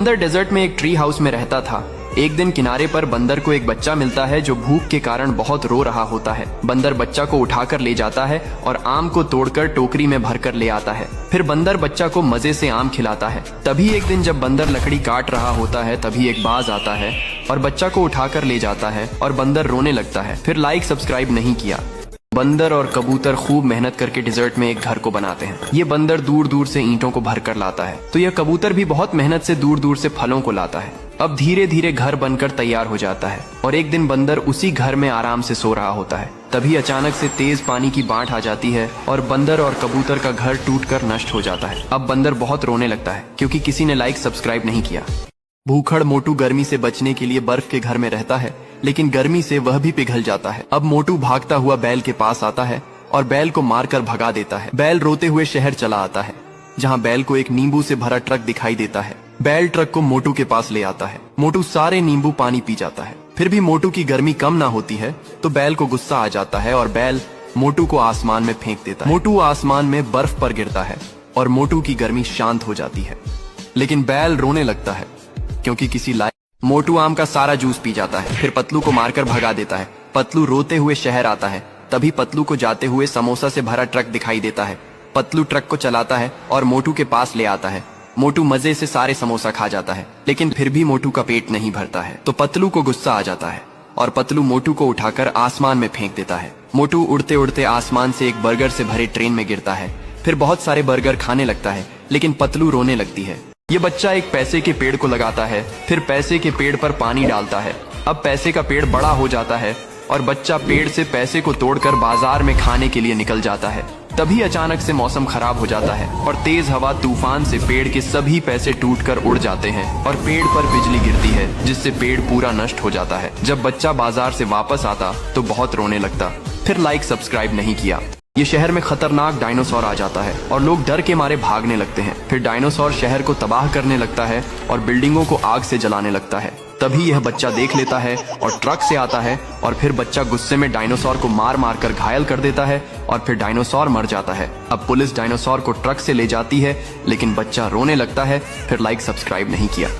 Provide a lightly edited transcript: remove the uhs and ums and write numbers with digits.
बंदर डेजर्ट में एक ट्री हाउस में रहता था। एक दिन किनारे पर बंदर को एक बच्चा मिलता है जो भूख के कारण बहुत रो रहा होता है। बंदर बच्चा को उठाकर ले जाता है और आम को तोड़कर टोकरी में भरकर ले आता है। फिर बंदर बच्चा को मजे से आम खिलाता है। तभी एक दिन जब बंदर लकड़ी काट रहा होता है तभी एक बाज आता है और बच्चा को उठाकर ले जाता है और बंदर रोने लगता है। फिर लाइक सब्सक्राइब नहीं किया। बंदर और कबूतर खूब मेहनत करके डिजर्ट में एक घर को बनाते हैं। ये बंदर दूर दूर से ईंटों को भरकर लाता है तो यह कबूतर भी बहुत मेहनत से दूर दूर से फलों को लाता है। अब धीरे धीरे घर बनकर तैयार हो जाता है और एक दिन बंदर उसी घर में आराम से सो रहा होता है। तभी अचानक से तेज पानी की बाढ़ आ जाती है और बंदर और कबूतर का घर टूटकर नष्ट हो जाता है। अब बंदर बहुत रोने लगता है क्योंकि किसी ने लाइक सब्सक्राइब नहीं किया। भूखड़ मोटू गर्मी से बचने के लिए बर्फ के घर में रहता है, लेकिन गर्मी से वह भी पिघल जाता है। अब मोटू भागता हुआ बैल के पास आता है और बैल को मारकर भगा देता है। बैल रोते हुए शहर चला आता है जहां बैल को एक नींबू से भरा ट्रक दिखाई देता है। बैल ट्रक को मोटू के पास ले आता है। मोटू सारे नींबू पानी पी जाता है। फिर भी मोटू की गर्मी कम ना होती है तो बैल को गुस्सा आ जाता है और बैल मोटू को आसमान में फेंक देता है। मोटू आसमान में बर्फ पर गिरता है और मोटू की गर्मी शांत हो जाती है, लेकिन बैल रोने लगता है क्योंकि किसी लायक। मोटू आम का सारा जूस पी जाता है। फिर पतलू को मारकर भगा देता है। पतलू रोते हुए शहर आता है। तभी पतलू को जाते हुए समोसा से भरा ट्रक दिखाई देता है। पतलू ट्रक को चलाता है और मोटू के पास ले आता है। मोटू मजे से सारे समोसा खा जाता है, लेकिन फिर भी मोटू का पेट नहीं भरता है तो पतलू को गुस्सा आ जाता है और पतलू मोटू को उठाकर आसमान में फेंक देता है। मोटू उड़ते उड़ते आसमान से एक बर्गर से भरे ट्रेन में गिरता है। फिर बहुत सारे बर्गर खाने लगता है, लेकिन पतलू रोने लगती है। ये बच्चा एक पैसे के पेड़ को लगाता है। फिर पैसे के पेड़ पर पानी डालता है। अब पैसे का पेड़ बड़ा हो जाता है और बच्चा पेड़ से पैसे को तोड़कर बाजार में खाने के लिए निकल जाता है। तभी अचानक से मौसम खराब हो जाता है और तेज हवा तूफान से पेड़ के सभी पैसे टूटकर उड़ जाते हैं और पेड़ पर बिजली गिरती है जिससे पेड़ पूरा नष्ट हो जाता है। जब बच्चा बाजार से वापस आता तो बहुत रोने लगता। फिर लाइक सब्सक्राइब नहीं किया। ये शहर में खतरनाक डायनासोर आ जाता है और लोग डर के मारे भागने लगते हैं। फिर डायनासोर शहर को तबाह करने लगता है और बिल्डिंगों को आग से जलाने लगता है। तभी यह बच्चा देख लेता है और ट्रक से आता है और फिर बच्चा गुस्से में डायनासोर को मार मार कर घायल कर देता है और फिर डायनासोर मर जाता है। अब पुलिस डायनासोर को ट्रक से ले जाती है, लेकिन बच्चा रोने लगता है। फिर लाइक सब्सक्राइब नहीं किया।